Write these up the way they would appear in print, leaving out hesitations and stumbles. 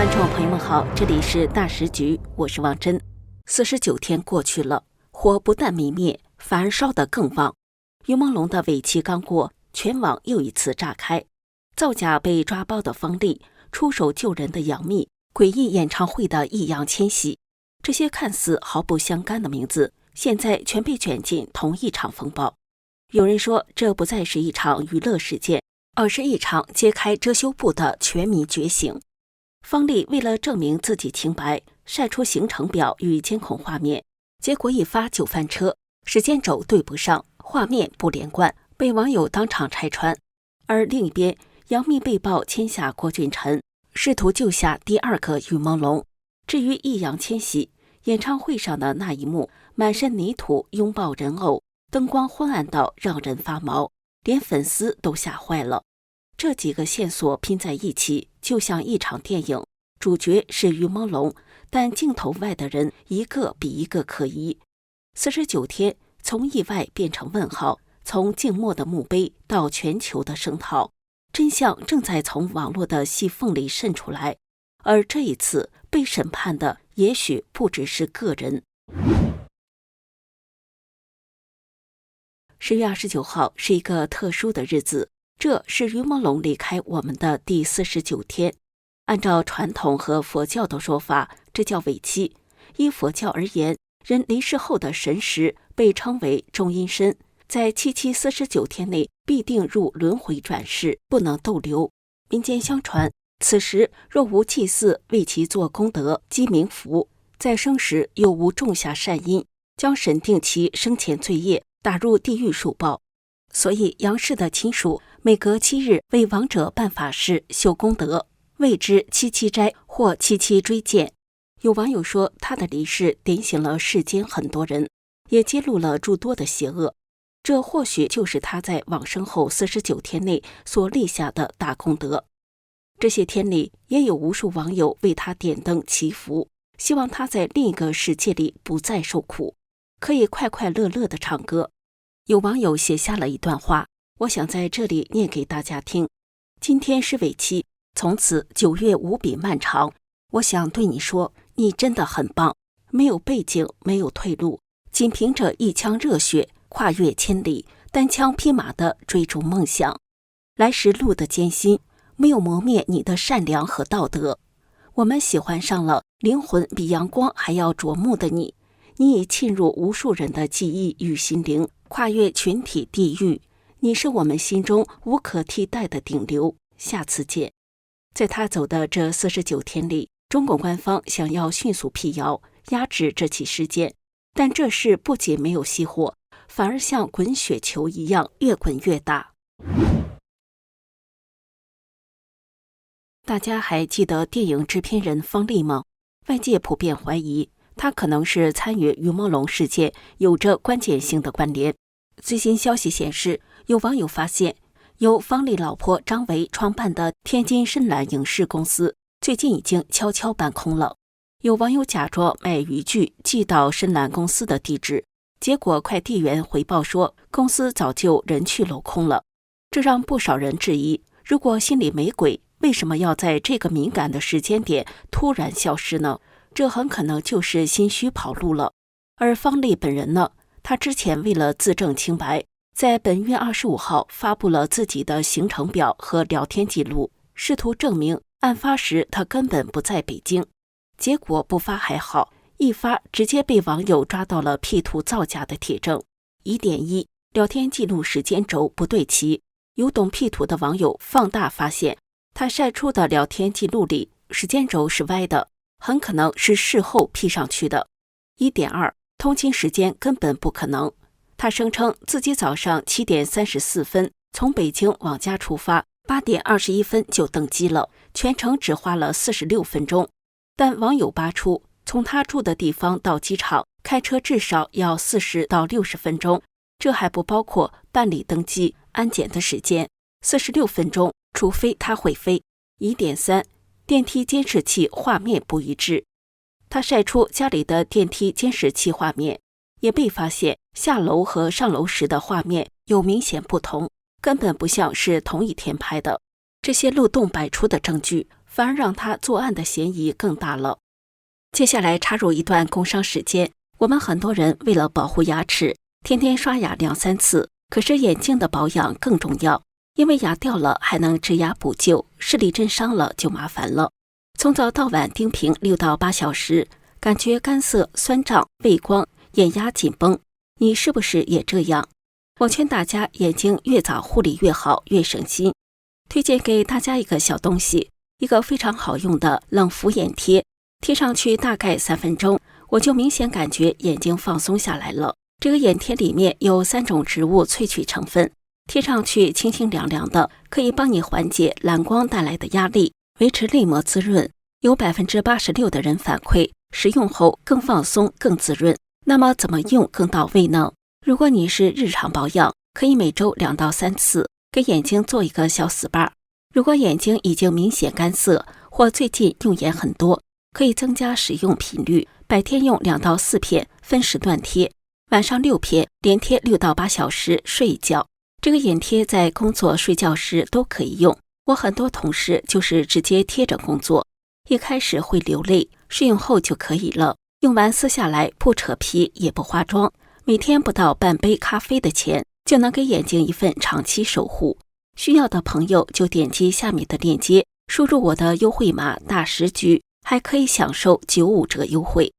观众朋友们好，这里是大时局，我是王真。49天过去了，火不但没灭，反而烧得更旺。于朦胧的尾期刚过，全网又一次炸开。造假被抓包的方丽，出手救人的杨幂，诡异演唱会的易烊千玺，这些看似毫不相干的名字，现在全被卷进同一场风暴。有人说，这不再是一场娱乐事件，而是一场揭开遮羞布的全民觉醒。方丽为了证明自己清白，晒出行程表与监控画面，结果一发就翻车，时间轴对不上，画面不连贯，被网友当场拆穿。而另一边，杨幂被曝签下郭俊辰，试图救下第二个于朦胧。至于易烊千玺，演唱会上的那一幕，满身泥土拥抱人偶，灯光昏暗到让人发毛，连粉丝都吓坏了。这几个线索拼在一起，就像一场电影，主角是于朦胧，但镜头外的人一个比一个可疑。49天，从意外变成问号，从静默的墓碑到全球的声讨，真相正在从网络的细缝里渗出来。而这一次被审判的也许不只是个人。10月29号是一个特殊的日子，这是于朦胧离开我们的第49天。按照传统和佛教的说法，这叫尾期。依佛教而言，人离世后的神识被称为中阴身，在749天内必定入轮回转世，不能逗留。民间相传，此时若无祭祀为其做功德积冥福，在生时又无种下善因，将审定其生前罪业，打入地狱受报。所以杨氏的亲属每隔7日为亡者办法事修功德，谓之七七斋或七七追荐。有网友说，他的离世点醒了世间很多人，也揭露了诸多的邪恶。这或许就是他在往生后49天内所立下的大功德。这些天里，也有无数网友为他点灯祈福，希望他在另一个世界里不再受苦，可以快快乐乐地唱歌。有网友写下了一段话，我想在这里念给大家听。今天是尾期，从此9月无比漫长。我想对你说，你真的很棒，没有背景，没有退路，仅凭着一腔热血，跨越千里，单枪匹马地追逐梦想。来时路的艰辛，没有磨灭你的善良和道德。我们喜欢上了灵魂比阳光还要灼目的你，你已沁入无数人的记忆与心灵，跨越群体地域。你是我们心中无可替代的顶流，下次见。在他走的这49天里，中共官方想要迅速辟谣，压制这起事件，但这事不仅没有熄火，反而像滚雪球一样越滚越大。大家还记得电影制片人方丽吗？外界普遍怀疑他可能是参与于朦胧事件，有着关键性的关联。最新消息显示，有网友发现，由方丽老婆张维创办的天津深蓝影视公司最近已经悄悄搬空了。有网友假装买渔具寄到深蓝公司的地址，结果快递员回报说公司早就人去楼空了。这让不少人质疑，如果心里没鬼，为什么要在这个敏感的时间点突然消失呢？这很可能就是心虚跑路了。而方丽本人呢？他之前为了自证清白，在本月25号发布了自己的行程表和聊天记录，试图证明案发时他根本不在北京。结果不发还好，一发直接被网友抓到了 P 图造假的铁证。疑点1，聊天记录时间轴不对齐。有懂 P 图的网友放大发现，他晒出的聊天记录里时间轴是歪的，很可能是事后 P 上去的。疑点2，通勤时间根本不可能。他声称自己早上7点34分从北京往家出发，8点21分就登机了，全程只花了46分钟。但网友扒出，从他住的地方到机场开车至少要40到60分钟，这还不包括办理登机、安检的时间。46分钟，除非他会飞。疑点3，电梯监视器画面不一致。他晒出家里的电梯监视器画面，也被发现下楼和上楼时的画面有明显不同，根本不像是同一天拍的。这些漏洞百出的证据，反而让他作案的嫌疑更大了。接下来插入一段工商时间，我们很多人为了保护牙齿，天天刷牙2-3次，可是眼睛的保养更重要，因为牙掉了还能植牙补救，视力真伤了就麻烦了。从早到晚盯屏6到8小时，感觉干涩、酸胀、畏光、眼压紧绷，你是不是也这样？我劝大家眼睛越早护理越好，越省心。推荐给大家一个小东西，一个非常好用的冷敷眼贴，贴上去大概3分钟，我就明显感觉眼睛放松下来了。这个眼贴里面有3种植物萃取成分，贴上去清清凉凉的，可以帮你缓解蓝光带来的压力，维持泪膜滋润。有86%的人反馈使用后更放松、更滋润。那么怎么用更到位呢？如果你是日常保养，可以每周2到3次给眼睛做一个小 SPA。如果眼睛已经明显干涩或最近用眼很多，可以增加使用频率，白天用2到4片，分时段贴，晚上6片，连贴6到8小时，睡一觉。这个眼贴在工作睡觉时都可以用，我很多同事就是直接贴着工作，一开始会流泪，适应后就可以了。用完撕下来，不扯皮也不化妆，每天不到半杯咖啡的钱，就能给眼睛一份长期守护。需要的朋友就点击下面的链接，输入我的优惠码大10局，还可以享受95折优惠。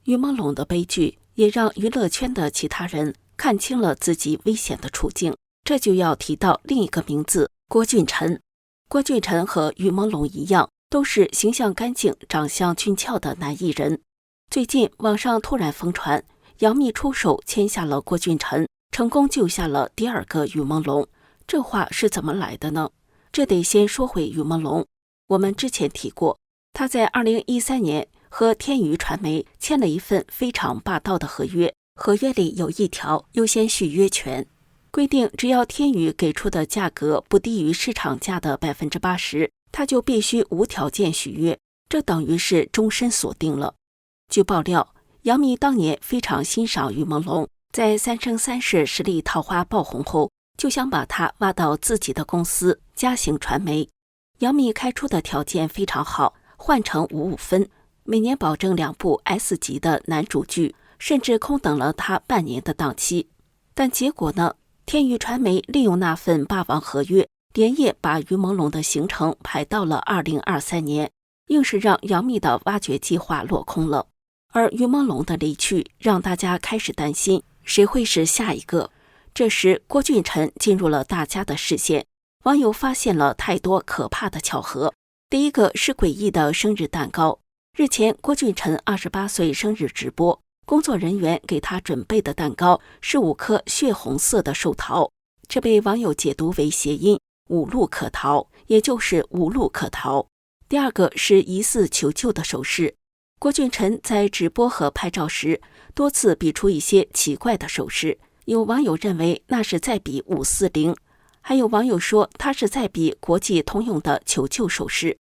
于朦胧的悲剧也让娱乐圈的其他人看清了自己危险的处境，这就要提到另一个名字，郭俊辰。郭俊辰和于朦胧一样，都是形象干净、长相俊俏的男艺人。最近网上突然疯传，杨幂出手签下了郭俊辰，成功救下了第2个于朦胧。这话是怎么来的呢？这得先说回于朦胧。我们之前提过，他在2013年和天娱传媒签了一份非常霸道的合约，合约里有一条优先续约权，规定只要天娱给出的价格不低于市场价的80%，他就必须无条件续约，这等于是终身锁定了。据爆料，杨幂当年非常欣赏于朦胧，在《三生三世十里桃花》爆红后，就想把他挖到自己的公司嘉行传媒。杨幂开出的条件非常好，换成55分，每年保证2部 S 级的男主剧，甚至空等了他半年的档期。但结果呢？天娱传媒利用那份霸王合约，连夜把于朦胧的行程排到了2023年，硬是让杨幂的挖掘计划落空了。而于朦胧的离去，让大家开始担心谁会是下一个。这时郭俊辰进入了大家的视线，网友发现了太多可怕的巧合。第一个是诡异的生日蛋糕。日前郭俊辰28岁生日直播，工作人员给他准备的蛋糕是5颗血红色的寿桃，这被网友解读为谐音五路可逃，也就是无路可逃。第二个是疑似求救的手势。郭俊辰在直播和拍照时多次比出一些奇怪的手势，有网友认为那是在比540，还有网友说他是在比国际通用的求救手势。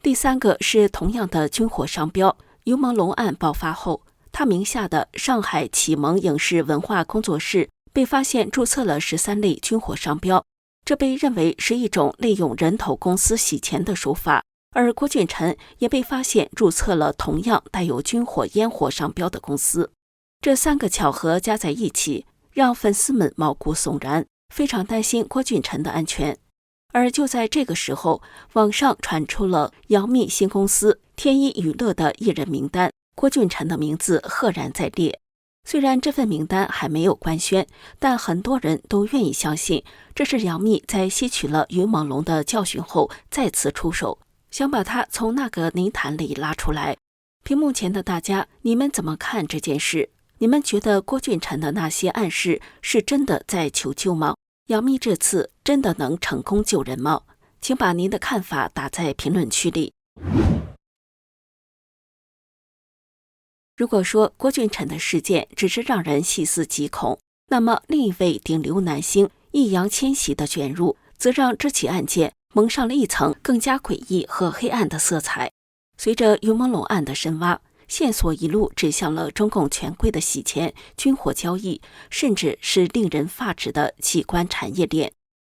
第三个是同样的军火商标。于朦胧案爆发后，他名下的上海启蒙影视文化工作室被发现注册了13类军火商标，这被认为是一种利用人头公司洗钱的手法。而郭俊辰也被发现注册了同样带有军火烟火商标的公司。这3个巧合加在一起，让粉丝们毛骨悚然，非常担心郭俊辰的安全。而就在这个时候，网上传出了杨幂新公司天一娱乐的艺人名单，郭俊辰的名字赫然在列。虽然这份名单还没有官宣，但很多人都愿意相信，这是杨幂在吸取了于朦胧的教训后再次出手，想把他从那个泥潭里拉出来。屏幕前的大家，你们怎么看这件事？你们觉得郭俊辰的那些暗示是真的在求救吗？杨幂这次真的能成功救人吗？请把您的看法打在评论区里。如果说郭俊辰的事件只是让人细思极恐，那么另一位顶流男星易烊千玺的卷入，则让这起案件蒙上了一层更加诡异和黑暗的色彩。随着于朦胧案的深挖，线索一路指向了中共权贵的洗钱、军火交易，甚至是令人发指的器官产业链。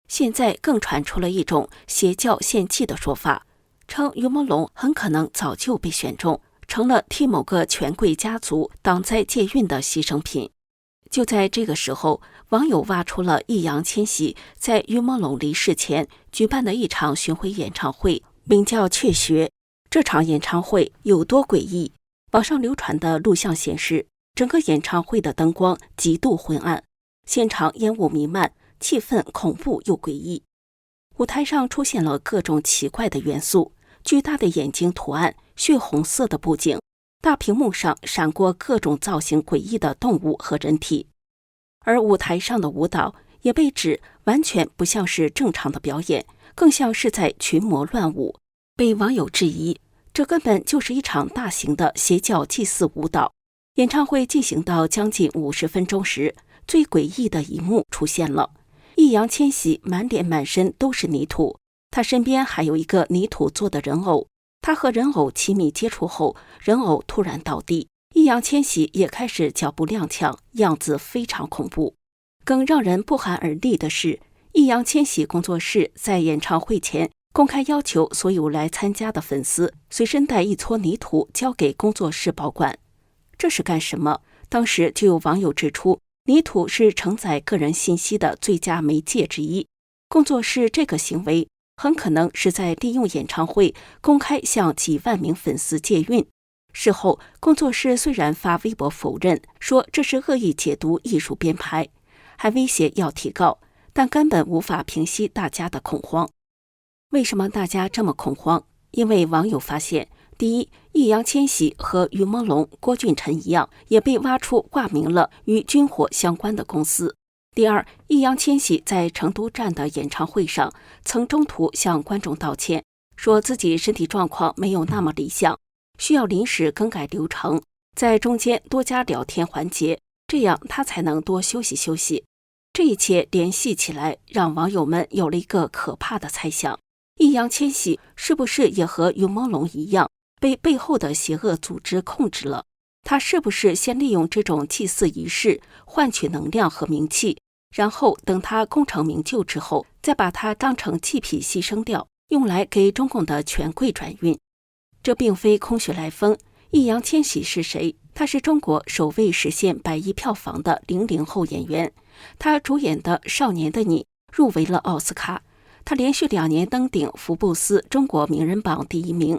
现在更传出了一种邪教献祭的说法，称于朦胧很可能早就被选中，成了替某个权贵家族挡灾借运的牺牲品。就在这个时候，网友挖出了易烊千玺在于朦胧离世前举办的一场巡回演唱会，名叫《雀穴》。这场演唱会有多诡异？网上流传的录像显示，整个演唱会的灯光极度昏暗，现场烟雾弥漫，气氛恐怖又诡异。舞台上出现了各种奇怪的元素，巨大的眼睛图案，血红色的布景，大屏幕上闪过各种造型诡异的动物和人体，而舞台上的舞蹈也被指完全不像是正常的表演，更像是在群魔乱舞，被网友质疑这根本就是一场大型的邪教祭祀舞蹈。演唱会进行到将近50分钟时，最诡异的一幕出现了。易烊千玺满脸满身都是泥土，他身边还有一个泥土做的人偶，他和人偶亲密接触后，人偶突然倒地，易烊千玺也开始脚步踉跄，样子非常恐怖。更让人不寒而栗的是，易烊千玺工作室在演唱会前公开要求所有来参加的粉丝随身带一撮泥土交给工作室保管。这是干什么？当时就有网友指出，泥土是承载个人信息的最佳媒介之一，工作室这个行为很可能是在利用演唱会公开向几万名粉丝借运。事后，工作室虽然发微博否认，说这是恶意解读艺术编排，还威胁要提告，但根本无法平息大家的恐慌。为什么大家这么恐慌？因为网友发现，第一，易烊千玺和于朦胧、郭俊辰一样，也被挖出挂名了与军火相关的公司。第二，易烊千玺在成都站的演唱会上，曾中途向观众道歉，说自己身体状况没有那么理想，需要临时更改流程，在中间多加聊天环节，这样他才能多休息休息。这一切联系起来，让网友们有了一个可怕的猜想：易烊千玺是不是也和于朦胧一样，被背后的邪恶组织控制了？他是不是先利用这种祭祀仪式换取能量和名气，然后等他功成名就之后，再把它当成祭品牺牲掉，用来给中共的权贵转运？这并非空穴来风。易烊千玺是谁？他是中国首位实现100亿票房的00后演员，他主演的《少年的你》入围了奥斯卡，他连续2年登顶福布斯中国名人榜第1名。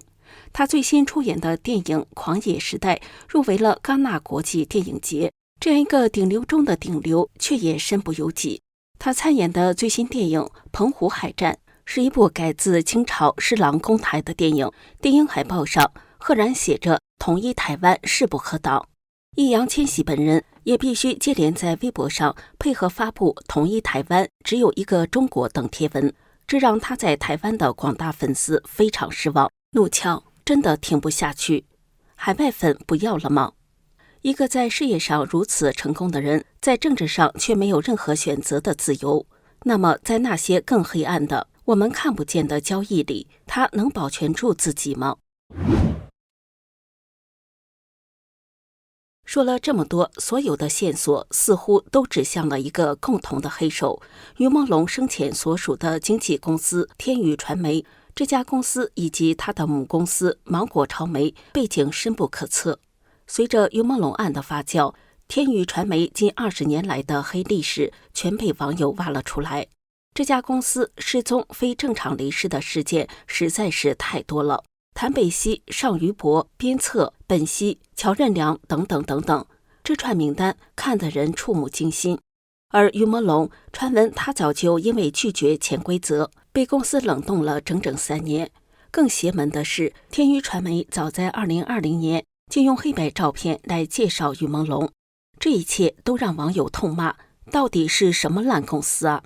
他最新出演的电影《狂野时代》入围了戛纳国际电影节，这样一个顶流中的顶流，却也身不由己。他参演的最新电影《澎湖海战》是一部改自清朝施琅攻台的电影，电影海报上赫然写着“统一台湾势不可挡”。易烊千玺本人也必须接连在微博上配合发布“统一台湾只有一个中国”等贴文，这让他在台湾的广大粉丝非常失望，怒呛真的听不下去。海外粉不要了吗？一个在事业上如此成功的人，在政治上却没有任何选择的自由，那么在那些更黑暗的我们看不见的交易里，他能保全住自己吗？说了这么多，所有的线索似乎都指向了一个共同的黑手——于朦胧生前所属的经纪公司天宇传媒。这家公司以及他的母公司芒果潮媒背景深不可测。随着于朦胧案的发酵，天宇传媒近20年来的黑历史全被网友挖了出来。这家公司失踪、非正常离世的事件实在是太多了。谭北希、尚于博、边策、本溪、乔任梁等等等等，这串名单看得人触目惊心。而于朦胧传闻他早就因为拒绝潜规则被公司冷冻了整整3年。更邪门的是，天宇传媒早在2020年就用黑白照片来介绍于朦胧，这一切都让网友痛骂，到底是什么烂公司啊？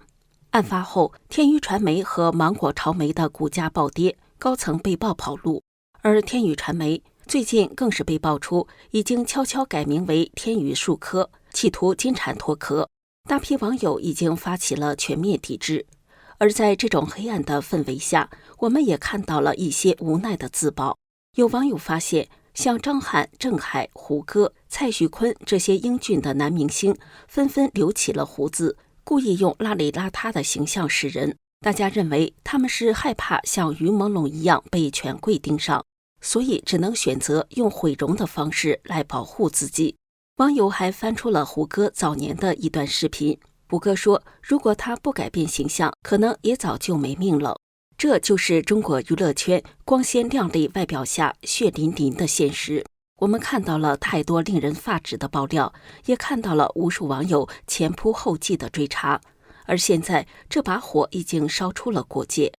案发后，天宇传媒和芒果潮媒的股价暴跌，高层被曝跑路，而天宇传媒最近更是被爆出已经悄悄改名为天宇数科，企图金蝉脱壳。大批网友已经发起了全面抵制。而在这种黑暗的氛围下，我们也看到了一些无奈的自曝。有网友发现，像张翰、郑恺、胡歌、蔡徐坤这些英俊的男明星纷纷留起了胡子，故意用邋里邋遢的形象示人。大家认为他们是害怕像于朦胧一样被权贵盯上，所以只能选择用毁容的方式来保护自己。网友还翻出了胡歌早年的一段视频，胡歌说，如果他不改变形象，可能也早就没命了。这就是中国娱乐圈光鲜亮丽外表下血淋淋的现实。我们看到了太多令人发指的爆料，也看到了无数网友前仆后继的追查，而现在这把火已经烧出了国界。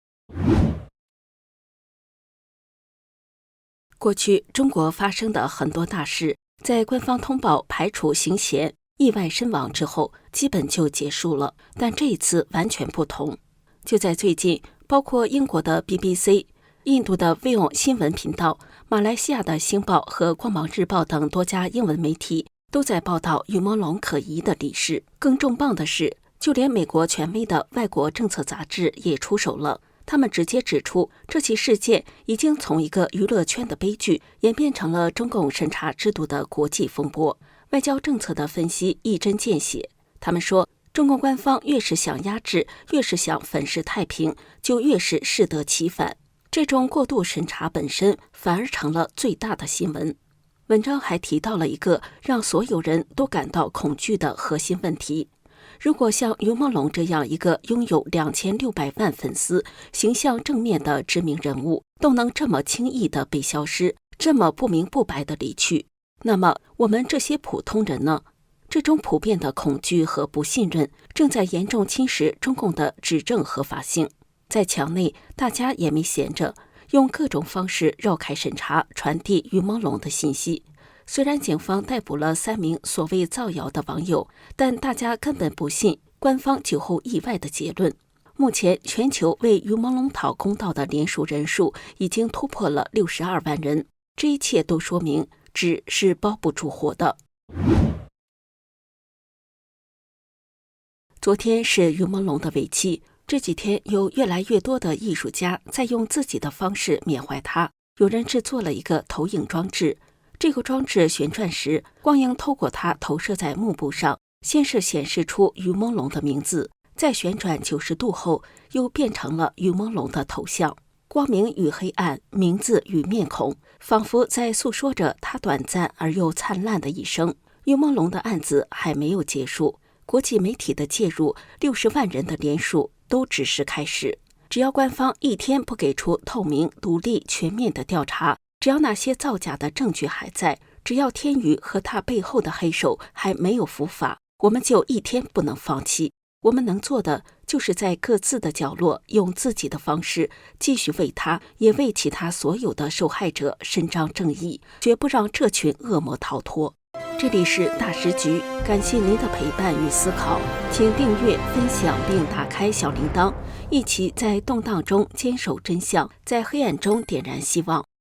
过去中国发生的很多大事，在官方通报排除刑嫌、意外身亡之后，基本就结束了。但这一次完全不同。就在最近，包括英国的 BBC、印度的 Vion 新闻频道、马来西亚的星报和光芒日报等多家英文媒体都在报道于朦胧可疑的离世。更重磅的是，就连美国权威的外国政策杂志也出手了。他们直接指出，这起事件已经从一个娱乐圈的悲剧演变成了中共审查制度的国际风波。外交政策的分析一针见血，他们说，中共官方越是想压制，越是想粉饰太平，就越是适得其反。这种过度审查本身反而成了最大的新闻。文章还提到了一个让所有人都感到恐惧的核心问题：如果像于朦胧这样一个拥有2600万粉丝、形象正面的知名人物，都能这么轻易地被消失，这么不明不白地离去，那么我们这些普通人呢？这种普遍的恐惧和不信任正在严重侵蚀中共的执政合法性。在墙内，大家也没闲着，用各种方式绕开审查，传递于朦胧的信息。虽然警方逮捕了3名所谓造谣的网友，但大家根本不信官方酒后意外的结论。目前全球为于朦胧讨公道的联署人数已经突破了62万人，这一切都说明纸是包不住火的。昨天是于朦胧的尾期，这几天有越来越多的艺术家在用自己的方式缅怀他。有人制作了一个投影装置，这个装置旋转时，光影透过它投射在幕布上，先是显示出于朦胧的名字，再旋转90度后，又变成了于朦胧的头像。光明与黑暗，名字与面孔，仿佛在诉说着他短暂而又灿烂的一生。于朦胧的案子还没有结束，国际媒体的介入，60万人的联署都只是开始。只要官方一天不给出透明、独立、全面的调查，只要那些造假的证据还在，只要天宇和他背后的黑手还没有伏法，我们就一天不能放弃。我们能做的就是在各自的角落，用自己的方式继续为他，也为其他所有的受害者伸张正义，绝不让这群恶魔逃脱。这里是大时局，感谢您的陪伴与思考，请订阅、分享并打开小铃铛，一起在动荡中坚守真相，在黑暗中点燃希望。